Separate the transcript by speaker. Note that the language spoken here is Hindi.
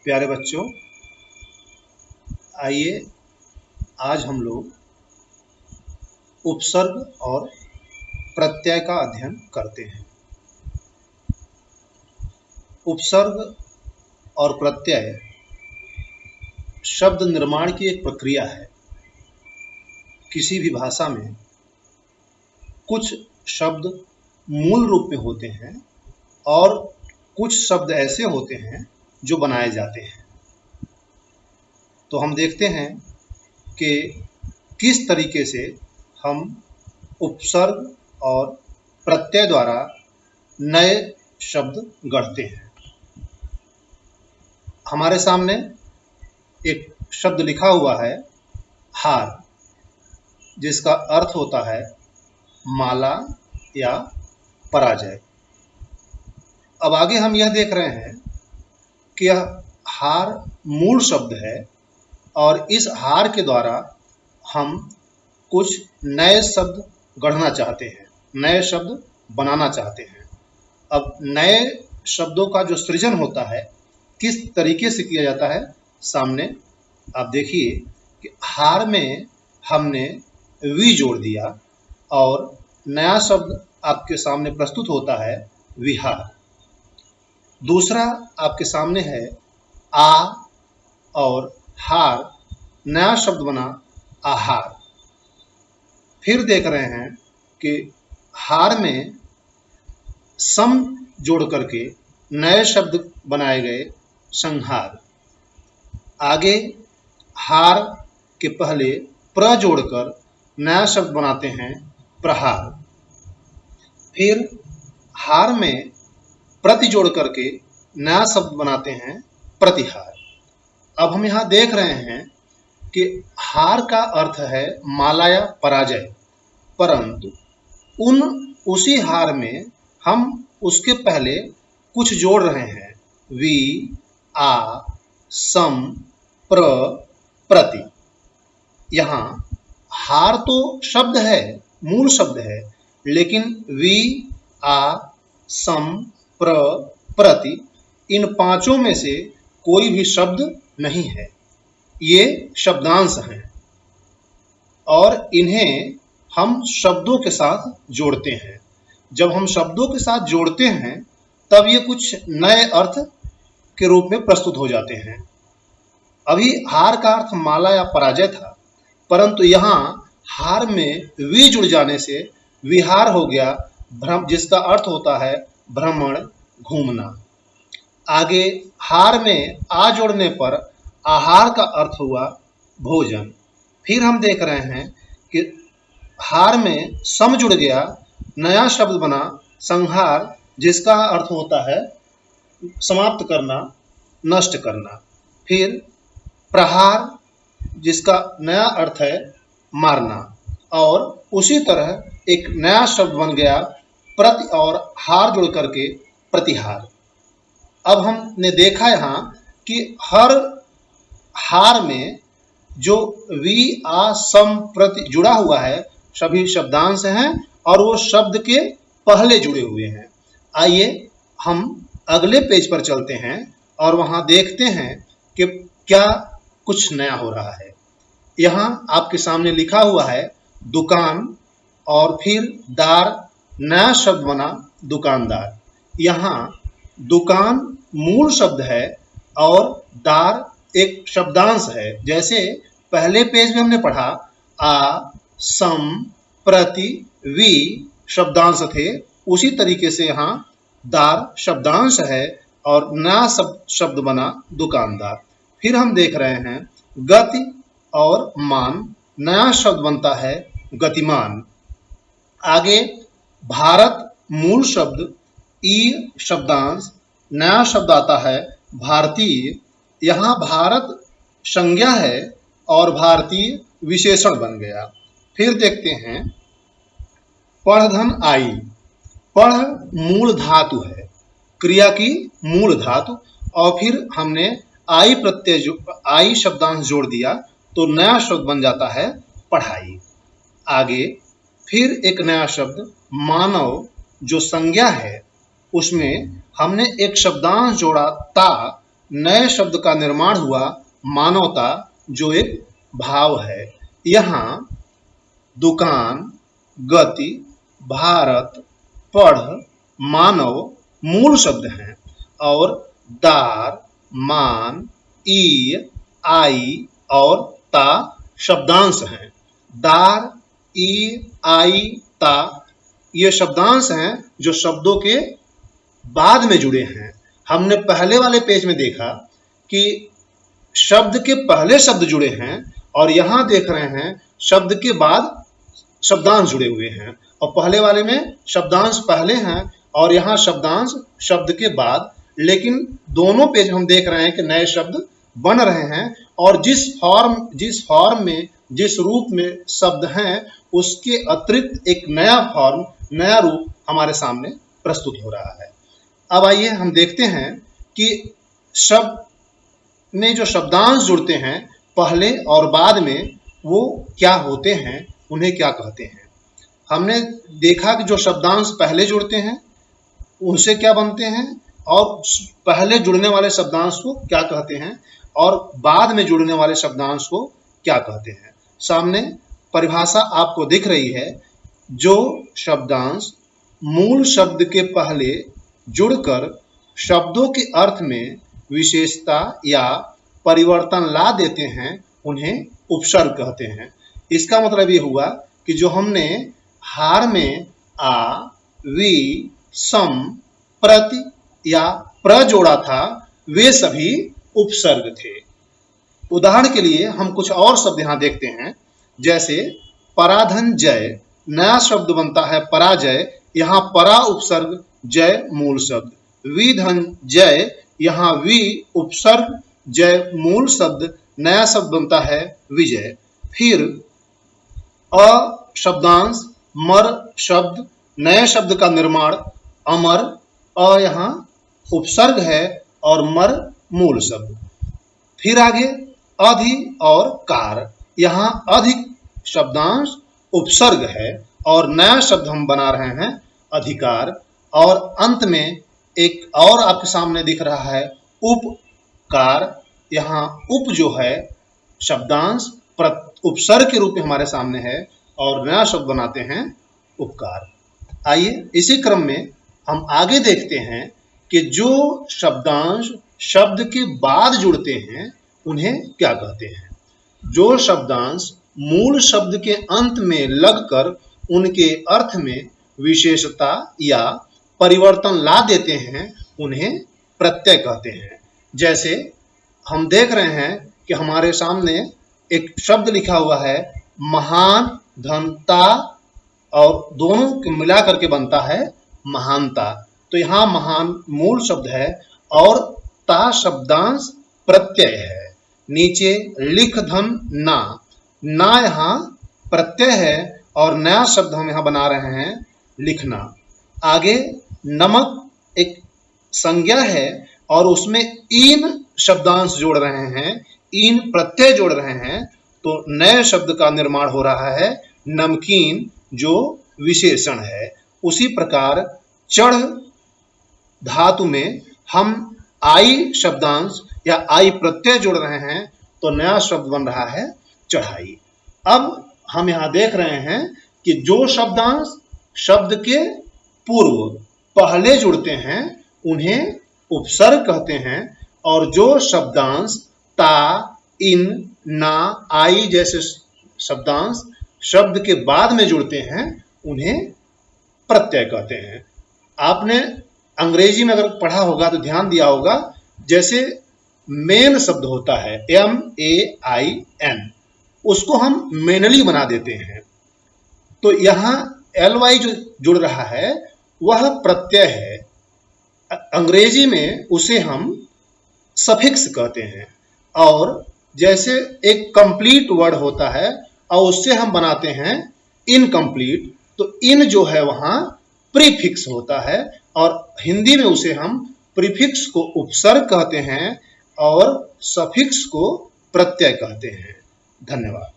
Speaker 1: प्यारे बच्चों, आइए आज हम लोग उपसर्ग और प्रत्यय का अध्ययन करते हैं। उपसर्ग और प्रत्यय शब्द निर्माण की एक प्रक्रिया है। किसी भी भाषा में कुछ शब्द मूल रूप में होते हैं और कुछ शब्द ऐसे होते हैं जो बनाए जाते हैं। तो हम देखते हैं कि किस तरीके से हम उपसर्ग और प्रत्यय द्वारा नए शब्द गढ़ते हैं। हमारे सामने एक शब्द लिखा हुआ है हार, जिसका अर्थ होता है माला या पराजय। अब आगे हम यह देख रहे हैं कि यह हार मूल शब्द है और इस हार के द्वारा हम कुछ नए शब्द गढ़ना चाहते हैं, नए शब्द बनाना चाहते हैं। अब नए शब्दों का जो सृजन होता है किस तरीके से किया जाता है, सामने आप देखिए कि हार में हमने वी जोड़ दिया और नया शब्द आपके सामने प्रस्तुत होता है विहार। दूसरा आपके सामने है आ और हार, नया शब्द बना आहार। फिर देख रहे हैं कि हार में सम जोड़ करके नए शब्द बनाए गए संहार। आगे हार के पहले प्र जोड़कर नया शब्द बनाते हैं प्रहार। फिर हार में प्रति जोड़ करके नया शब्द बनाते हैं प्रतिहार। अब हम यहाँ देख रहे हैं कि हार का अर्थ है माला या पराजय, परंतु उसी हार में हम उसके पहले कुछ जोड़ रहे हैं वी, आ, सम, प्र, प्रति। यहाँ हार तो शब्द है, मूल शब्द है, लेकिन वी, आ, सम, प्र, प्रति इन पांचों में से कोई भी शब्द नहीं है। ये शब्दांश हैं और इन्हें हम शब्दों के साथ जोड़ते हैं। जब हम शब्दों के साथ जोड़ते हैं तब ये कुछ नए अर्थ के रूप में प्रस्तुत हो जाते हैं। अभी हार का अर्थ माला या पराजय था, परंतु यहाँ हार में वी जुड़ जाने से विहार हो गया, भ्रम, जिसका अर्थ होता है भ्रमण, घूमना। आगे हार में आ जोड़ने पर आहार का अर्थ हुआ भोजन। फिर हम देख रहे हैं कि हार में सम जुड़ गया, नया शब्द बना संहार, जिसका अर्थ होता है समाप्त करना, नष्ट करना। फिर प्रहार, जिसका नया अर्थ है मारना, और उसी तरह एक नया शब्द बन गया प्रति और हार जुड़ करके प्रतिहार। अब हमने देखा यहाँ कि हर हार में जो वी, आ, सम, प्रति जुड़ा हुआ है सभी शब्दांश हैं और वो शब्द के पहले जुड़े हुए हैं। आइए हम अगले पेज पर चलते हैं और वहां देखते हैं कि क्या कुछ नया हो रहा है। यहाँ आपके सामने लिखा हुआ है दुकान और फिर दार, नया शब्द बना दुकानदार। यहाँ दुकान मूल शब्द है और दार एक शब्दांश है। जैसे पहले पेज में हमने पढ़ा आ, सम, प्रति, वी शब्दांश थे, उसी तरीके से यहाँ दार शब्दांश है और नया शब्द बना दुकानदार। फिर हम देख रहे हैं गति और मान, नया शब्द बनता है गतिमान। आगे भारत मूल शब्द, ई शब्दांश, नया शब्द आता है भारतीय। यहाँ भारत संज्ञा है और भारतीय विशेषण बन गया। फिर देखते हैं पढ़धन आई, पढ़ मूल धातु है, क्रिया की मूल धातु, और फिर हमने आई प्रत्यय, आई शब्दांश जोड़ दिया तो नया शब्द बन जाता है पढ़ाई। आगे फिर एक नया शब्द मानव, जो संज्ञा है उसमें हमने एक शब्दांश जोड़ा ता, नए शब्द का निर्माण हुआ मानवता, जो एक भाव है। यहाँ दुकान, गति, भारत, पढ़, मानव मूल शब्द हैं और दार, मान, ई, आई और ता शब्दांश हैं। दार, ई, आई, ता ये शब्दांश हैं जो शब्दों के बाद में जुड़े हैं। हमने पहले वाले पेज में देखा कि शब्द के पहले शब्द जुड़े हैं और यहाँ देख रहे हैं शब्द के बाद शब्दांश जुड़े हुए हैं, और पहले वाले में शब्दांश पहले हैं और यहाँ शब्दांश शब्द के बाद। लेकिन दोनों पेज हम देख रहे हैं कि नए शब्द बन रहे हैं और जिस फॉर्म में, जिस रूप में शब्द हैं उसके अतिरिक्त एक नया फॉर्म, नया रूप हमारे सामने प्रस्तुत हो रहा है। अब आइए हम देखते हैं कि शब्द में जो शब्दांश जुड़ते हैं पहले और बाद में, वो क्या होते हैं, उन्हें क्या कहते हैं। हमने देखा कि जो शब्दांश पहले जुड़ते हैं उनसे क्या बनते हैं और पहले जुड़ने वाले शब्दांश को क्या कहते हैं और बाद में जुड़ने वाले शब्दांश को क्या कहते हैं। सामने परिभाषा आपको दिख रही है। जो शब्दांश मूल शब्द के पहले जुड़कर शब्दों के अर्थ में विशेषता या परिवर्तन ला देते हैं उन्हें उपसर्ग कहते हैं। इसका मतलब ये हुआ कि जो हमने हार में आ, वी, सम, प्रति या प्र जोड़ा था वे सभी उपसर्ग थे। उदाहरण के लिए हम कुछ और शब्द यहाँ देखते हैं, जैसे पराधन जय, नया शब्द बनता है पराजय, यहाँ परा उपसर्ग, जय मूल शब्द। विधन जय, यहाँ वी उपसर्ग, जय मूल शब्द, नया शब्द बनता है विजय। फिर अ शब्दांश मर शब्द, नए शब्द का निर्माण अमर, अ यहाँ उपसर्ग है और मर मूल शब्द। फिर आगे अधि और कार, यहाँ अधिक शब्दांश उपसर्ग है और नया शब्द हम बना रहे हैं अधिकार। और अंत में एक और आपके सामने दिख रहा है उपकार, यहाँ उप जो है शब्दांश उपसर्ग के रूप में हमारे सामने है और नया शब्द बनाते हैं उपकार। आइए इसी क्रम में हम आगे देखते हैं कि जो शब्दांश शब्द के बाद जुड़ते हैं उन्हें क्या कहते हैं। जो शब्दांश मूल शब्द के अंत में लगकर उनके अर्थ में विशेषता या परिवर्तन ला देते हैं उन्हें प्रत्यय कहते हैं। जैसे हम देख रहे हैं कि हमारे सामने एक शब्द लिखा हुआ है महान, धनता, और दोनों को मिला करके बनता है महानता। तो यहाँ महान मूल शब्द है और ता शब्दांश प्रत्यय है। नीचे लिख धन ना, ना यहाँ प्रत्यय है और नया शब्द हम यहाँ बना रहे हैं लिखना। आगे नमक एक संज्ञा है और उसमें इन शब्दांश जोड़ रहे हैं, इन प्रत्यय जोड़ रहे हैं, तो नए शब्द का निर्माण हो रहा है नमकीन, जो विशेषण है। उसी प्रकार चढ़ धातु में हम आई शब्दांश या आई प्रत्यय जोड़ रहे हैं तो नया शब्द बन रहा है चढ़ाई। अब हम यहाँ देख रहे हैं कि जो शब्दांश शब्द के पूर्व पहले जुड़ते हैं उन्हें उपसर्ग कहते हैं और जो शब्दांश ता, इन, ना, आई जैसे शब्दांश शब्द के बाद में जुड़ते हैं उन्हें प्रत्यय कहते हैं। आपने अंग्रेजी में अगर पढ़ा होगा तो ध्यान दिया होगा, जैसे मेन शब्द होता है MAIN, उसको हम मेनली बना देते हैं। तो यहाँ LY जो जुड़ रहा है वह प्रत्यय है। अंग्रेजी में उसे हम सफिक्स कहते हैं। और जैसे एक कंप्लीट वर्ड होता है और उससे हम बनाते हैं इनकम्प्लीट, तो इन जो है वहाँ प्रीफिक्स होता है और हिंदी में उसे हम प्रीफिक्स को उपसर्ग कहते हैं और सफिक्स को प्रत्यय कहते हैं। धन्यवाद।